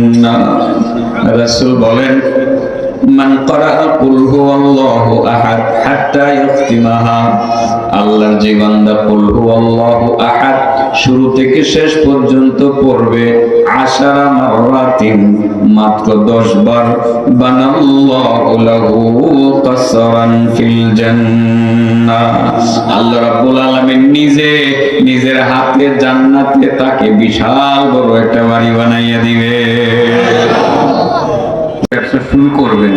জান্নাহ। রাসূল বলেন, মান ক্বারাআ কুল হুয়াল্লাহু আহাদ হাত্তা ইখতিমাহা, আল্লাহর যে বান্দা কুল হুয়াল্লাহু আহাদ শুরু থেকে শেষ পর্যন্ত পড়বে, 10 মাররাতিন, মাত্র 10 বার, বানাল্লাহু লাহু কাসরান ফিল জান্নাহ, আল্লাহ রাব্বুল আলামিন নিজে নিজের হাতে জান্নাতে তাকে বিশাল বড় একটা বাড়ি বানাইয়া দিবে। ব্যবসা শুরু করবেন,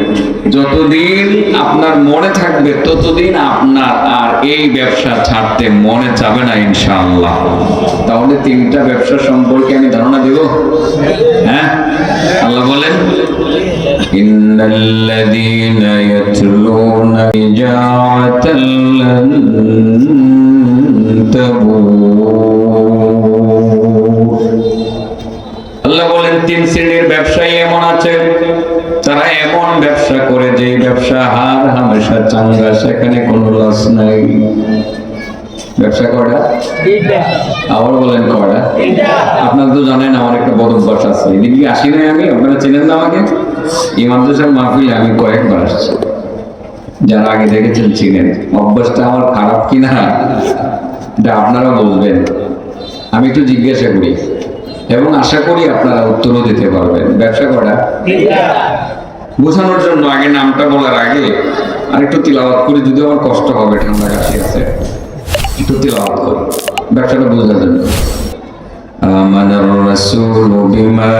যতদিন আপনার মনে থাকবে ততদিন আপনার আর এই ব্যবসা ছাড়তে মনে চাবে না ইনশাআল্লাহ। তাহলে 3টা ব্যবসা সম্পর্কে আমি ধারণা দেব। হ্যাঁ, আল্লাহ বলেন, ইন্নাল্লাযীনা ইয়াতলুনা তিজারাতাল লান তাবুর। আল্লাহ বলেন 3 শ্রেণীর ব্যবসায়ী এমন আছে, তারা এমন ব্যবসা করে যে ব্যবসা হার হামেশা চাঙ্গা, সেখানে কোনো লস নাই। ব্যবসা করা আবার বলেন করা। আপনারা তো জানেন আমার একটা বদ অভ্যাস আছে, এদিকে আসি নাই আমি, আপনারা চেনেন না আমাকে। এই মাদ্রাসার মাহফিলে আমি কয়েকবার আসছি, যারা আগে দেখেছেন চিনেন। অভ্যাসটা আমার খারাপ কিনা এটা আপনারা বলবেন। আমি একটু জিজ্ঞাসা করি এবং আশা করি আপনারা উত্তরও দিতে পারবেন। ব্যবসা করা বোঝানোর জন্য আগে নামটা বলার আগে আরেকটু তিলাওয়াত করি, যদি আমার কষ্ট হবে, ঠান্ডা কাশি আছে, একটু তিলাওয়াত করি ব্যবসাটা বোঝার জন্য। আমানার রাসূলু বিমা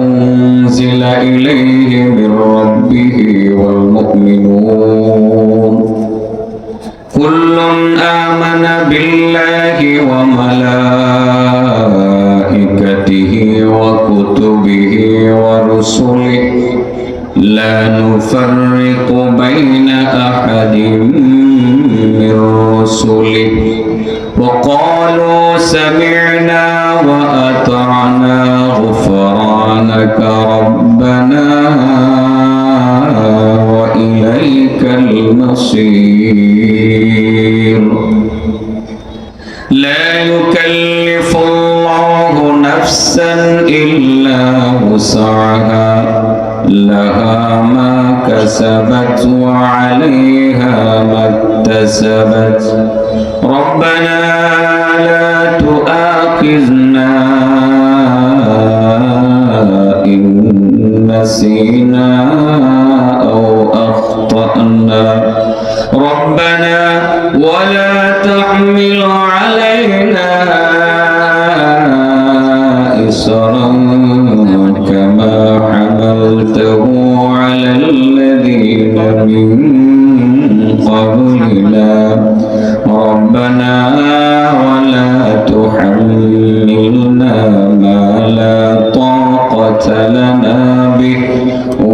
উনজিলা ইলাইহি মির রাব্বিহি ওয়াল মুমিনুন কুল্লুন আমানা বিল্লাহি ওয়া মালাইকাতিহি ওয়া কুতুবিহি ওয়া রুসুলিহি লা নুফাররিকু বাইনা আহাদিন মির রুসুলিহি ওয়া ক্বালু সামি'না ওয়া আতা'না গুফরানাকা রাব্বানা ওয়া ইলাইকাল মাসীর। لا يكلف الله نفسا إلا وسعها لها ما كسبت وعليها ما اكتسبت ربنا لا تؤاخذنا إن نسينا أو أخطأنا ربنا ولا تحمل علينا إصرا كما حملته على الذين من قبلنا ربنا ولا تحملنا ما لا طاقة لنا به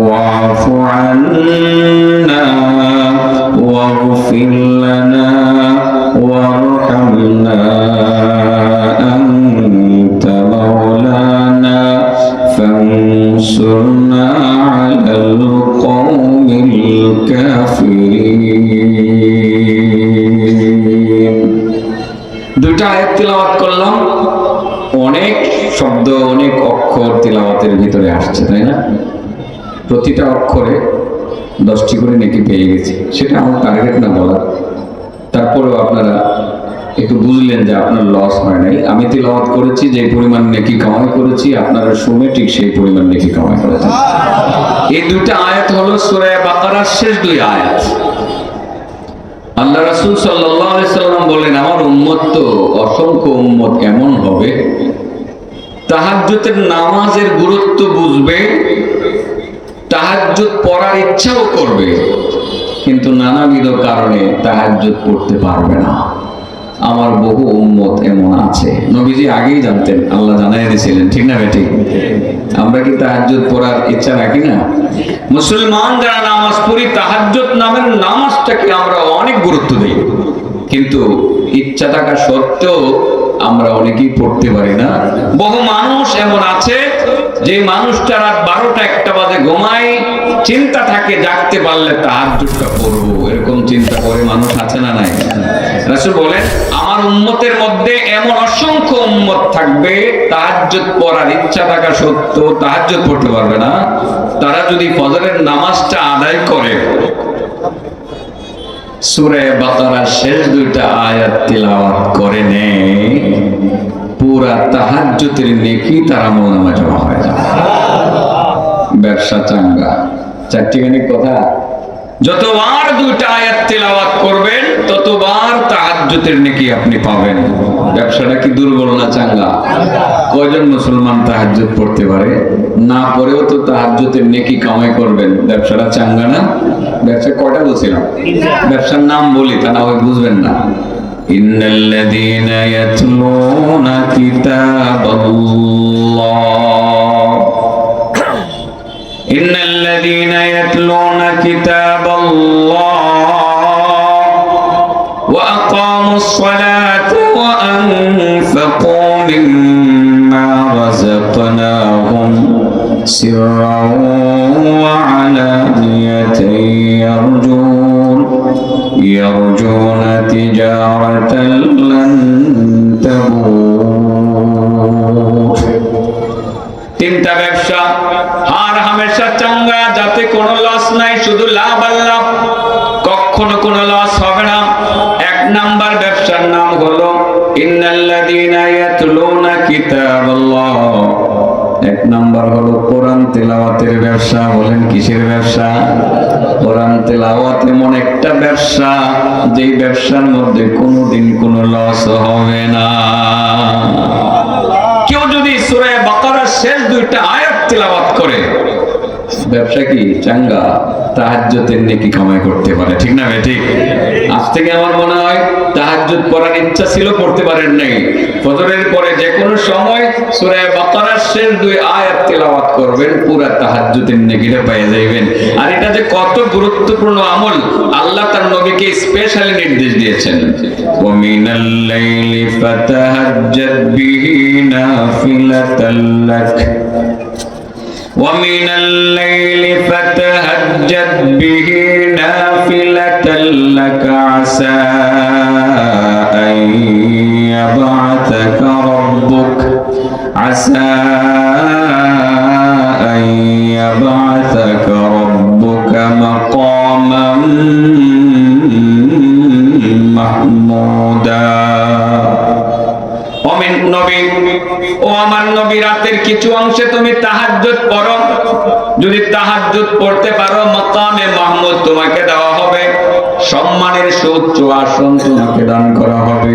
واعف عنا واغفر لنا وارحمنا أنت مولانا فانصرنا على القوم الكافرين। দুইটা আয়াত তিলাওয়াত করলাম, অনেক শব্দ অনেক অক্ষর তিলাওয়াতের ভিতরে আসছে, তাই না? প্রতিটা অক্ষরে 10টি করে নেকি পেয়ে গেছি, সেটা আমার টার্গেট না বলা। তারপরেও আপনারা একটু বুঝলেন যে আপনার লস হয় নাই। আমি তিলাওয়াত করেছি, যে পরিমাণ নেকি কামাই করেছি, আপনারা শুনে ঠিক সেই পরিমাণ নেকি কামাই করেছেন। এই 2টা আয়াত হলো সূরা বাকারার শেষ 2 আয়াত। আল্লাহ রাসূল সাল্লাল্লাহু আলাইহি সাল্লাম বলেন, আমার উম্মত তো অসংখ্য উম্মত এমন হবে, তাহাজ্জুদের নামাজের গুরুত্ব বুঝবে, তাহাজ্জুদ পড়ার ইচ্ছাও করবে, কিন্তু নানাবিধ কারণে তাহাজ্জুদ পড়তে পারবে না। আমার বহু উম্মত এমন আছে। নবীজি আগেই জানতেন, আল্লাহ জানাই দিয়েছিলেন, ঠিক না বেটি? আমরা কি তাহাজ্জুদ পড়ার ইচ্ছা রাখি না? মুসলমান যারা নামাজ পড়ি, তাহাজ্জুদ নামের নামাজটাকে আমরা অনেক গুরুত্ব দিই, কিন্তু ইচ্ছা থাকা সত্ত্বেও আমরা অনেকেই পড়তে পারি না। বহু মানুষ এমন আছে যে মানুষটা রাত 12টা-1টা বাজে ঘুমায়, চিন্তা থাকে জাগতে পারলে তাহাজ্জুদটা পড়বো, এরকম চিন্তা করে মানুষ আছে না নাই? রাসূল বলেন আমার উম্মতের মধ্যে এমন অসংখ্য উম্মত থাকবে তাহাজ্জুদ পড়ার ইচ্ছা থাকা সত্ত্বেও তাহাজ্জুদ পড়তে পারবে না। তারা যদি ফজরের নামাজটা আদায় করে সূরা বাকারার শেষ দুইটা আয়াত তিলাওয়াত করে নেয়, পুরা তাহাজ্জুদের নেকি তার আমলনামায় জমা হয়ে যাবে। ব্যবসা চাঙ্গা। চারটিখানি কথা, যতবার দুইটা আয়াত তিলাওয়াত করবেন ততবার তাহাজ্জুদের নেকি আপনি পাবেন। ব্যবসাটা কি দুর্বল না চাঙ্গা? কয়জন মুসলমান তাহাজ্জুদ পড়তে পারে? না পড়েও তো তাহাজ্জুদের নেকি কামাই করবেন। ব্যবসাটা চাঙ্গা না? ব্যবসা কয়টা বলছিলাম? ব্যবসার নাম বলি, তা না হয় বুঝবেন না। ইন্নাল্লাযীনা ইয়াতলুনা কিতাবাল্লাহ ইন্নাল্লাযীনা ইয়াতলুনা কিতাবাল্লাহ ওয়া আকামুস সালাতা ওয়া আনফাকু মিম্মা রাযাকনাহুম সিররান ওয়া আলানিয়াতান يرجون تجارة لن تبور। তিনটা ব্যবসা আর হামেশা চাঙ্গা, যাতে কোনো লস নাই, শুধু লাভ আর লাভ, কখনো কোনো লস হবে না। এক নাম্বার ব্যবসার নাম হলো ইন্নাল্লাযীনা ইয়াতলুনা কিতাবাল্লাহ। এক নাম্বার হলো কোরআন তেলাওয়াতের ব্যবসা। বলেন কিসের ব্যবসা? কোরআন তেলাওয়াত এমন একটা ব্যবসা যেই ব্যবসার মধ্যে কোনোদিন কোনো লস হবে না। কেউ যদি সূরা বাকারার শেষ দুইটা আয়াত তেলাওয়াত করে, ব্যবসা কি চাঙ্গা, তাহাজ্জুদের নেকি কামাই করতে পারে। ঠিক না ভাই? ঠিক। আজ থেকে আমার মনে হয় তাহাজ্জুদ পড়ার ইচ্ছা ছিল, পড়তে পারেন নাই, ফজরের পরে যে কোনো সময় সূরা বাকারার শেষ দুই আয়াত তেলাওয়াত করবেন, পুরা তাহাজ্জুদের নেকিটা পেয়ে যাবেন। আর এটা যে কত গুরুত্বপূর্ণ আমল, আল্লাহ তার নবীকে স্পেশালি নির্দেশ দিয়েছেন, ওয়া মিনাল লাইলি ফাতাহাজ্জাদ বিহি নাফিলাতাল লাক ومن الليل فتهجد به نافلة لك عسى أن يبعثك ربك عسى أن يبعثك ربك مقاما محمودا। ও আমার নবী, রাতের কিছু অংশে তুমি তাহাজ্জুদ পড়ো। যদি তাহাজ্জুদ পড়তে পারো, মাকামে মাহমুদ তোমাকে দেওয়া হবে, সম্মানের সুউচ্চ আসন তোমাকে দান করা হবে,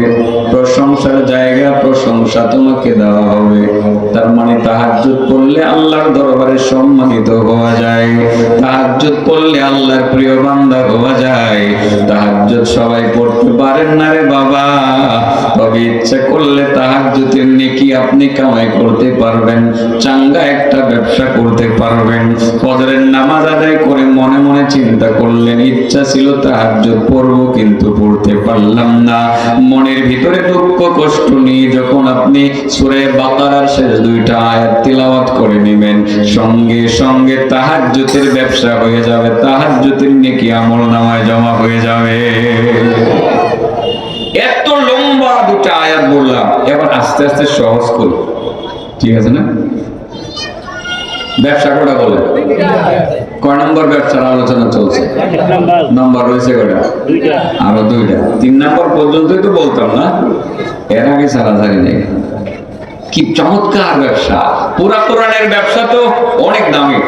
প্রশংসার জায়গা, প্রশংসা তোমাকে দেওয়া হবে। তার মানে তাহাজ্জুদ পড়লে আল্লাহর দরবারে সম্মানিত হওয়া যায়, তাহাজ্জুদ পড়লে আল্লাহর প্রিয় বান্দা হওয়া যায়। তাহাজ্জুদ সবাই পড়তে পারেন না রে বাবা, তবে ইচ্ছা করলে তাহাজ্জুদের নেকি আপনি কামাই করতে পারবেন, চাঙ্গা একটা ব্যবসা করতে পারবেন। ফজরের নামাজ আদায় করে মনে মনে চিন্তা করলেন, ইচ্ছা ছিল তাহাজ্জুদ পড়বো কিন্তু পড়তে পারলাম না, মনের ভিতরে দুঃখ কষ্ট নিয়ে যখন আপনি সূরা বাকারার শেষ দুইটা আয়াত তিলাওয়াত করে নেবেন, সঙ্গে সঙ্গে তাহাজ্জুদের ব্যবসা হয়ে যাবে, তাহাজ্জুদের নেকি আমলনামায় জমা হয়ে যাবে। এত লম্বা দুটা আয়াত বললাম, এবার আস্তে আস্তে সহজ করি, ঠিক আছে না? ব্যবসা কটা বলে, কয় নম্বর ব্যবসার আলোচনা চলছে? নাম্বার রয়েছে কটা? আরো দুইটা। 3 নম্বর পর্যন্তই তো বলতাম না, এর আগে ছাড়াছাড়ি নেই। কি চমৎকার ব্যবসা! পুরা কোরআনের ব্যবসা তো অনেক দামি।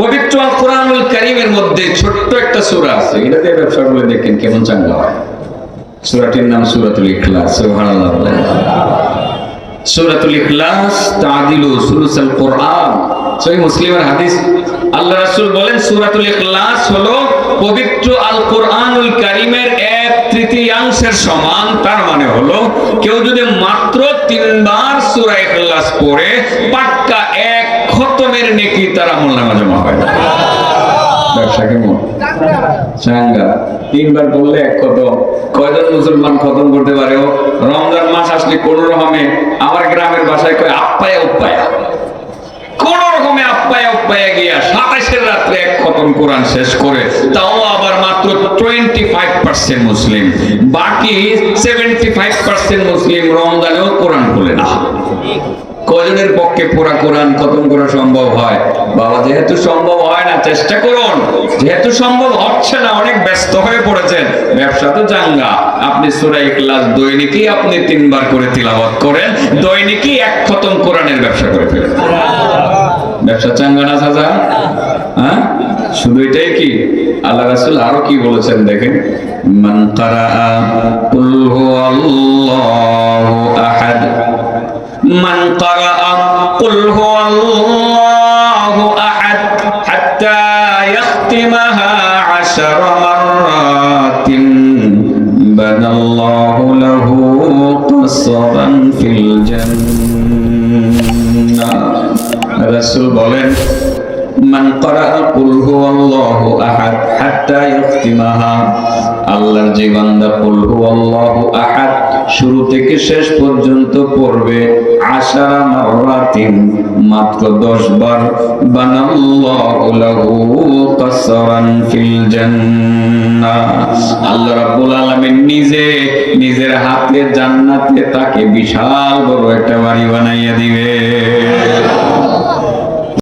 পবিত্র আল কোরআনুল কারীমের মধ্যে ছোট্ট একটা সূরা আছে, এটা দিয়ে ব্যবসা করে দেখেন কেমন চাঙ্গা হয়। সূরাটির নাম সূরাতুল ইখলাস। সুবহানাল্লাহ। সূরাতুল ইখলাস তাদিলু সুলুসাল কোরআন, সহিহ মুসলিমের হাদিস। আল্লাহ রাসূল বলেন সূরাতুল ইখলাস হলো পবিত্র আল কোরআনুল কারীমের 1/3 সমান। তার মানে হলো কেউ যদি মাত্র 3 বার সূরা ইখলাস পড়ে, পাক্কা 1 খতমের নেকি তার আমলনামায় জমা হয়। ব্যবসা কেমন চাঙ্গা? 3 বার বললে 1 খতম। কয়জন মুসলমান খতম করতে পারে? রমজান মাস আসলে কোন রকমে, আমার গ্রামের ভাষায় কয় আপ্পায়া উপ্পায়া, কোন রকমে অপ্পায়া গিয়া 27 রাত্রে এক খতম কোরআন শেষ করে, তাও আবার মাত্র 25% মুসলিম। বাকি 75% মুসলিম রমজানেও কোরআন খোলে না। কজনের পক্ষে পুরা কোরআন খতম করা সম্ভব হয়? বাবা, যেহেতু সম্ভব হয় না, চেষ্টা করুন। যেহেতু সম্ভব হচ্ছে না, অনেক ব্যস্ত হয়ে পড়েছেন, ব্যবসা তো চাঙ্গা, আপনি সূরা ইখলাস দৈনিকই আপনি 3 বার করে তিলাওয়াত করেন, দৈনিকই এক খতম কোরআনের ব্যবসা করে ফেলেন। ব্যবসা চাঙ্গা না চাচা? হ্যাঁ, শুধু এটাই কি? আল্লাহ রাসূল আরো কি বলেছেন দেখেন, মান কারাআ কুল হুয়াল্লাহু আহাদ, মান কারাআ কুল হুয়াল্লাহু আহাদ হাত্তা ইয়াখতিমাহা 10 মাররাতিন বানাল্লাহু লাহু কসরান ফিল জান্নাহ। রাসূল বলেন, মান ক্বারাআ কুল হুয়াল্লাহু আহাদ হাত্তা ইয়াখতিমাহা, আল্লাহর যে বান্দা কুল হুয়াল্লাহু আহাদ শুরু থেকে শেষ পর্যন্ত পড়বে 10 মাররাতিন, মাত্র 10 বার, বানাল্লাহু লাহু কসরান ফিল জান্নাহ, আল্লাহ রাব্বুল আলামিন নিজে নিজের হাতে জান্নাতে তাকে বিশাল বড় একটা বাড়ি বানাইয়া দিবে।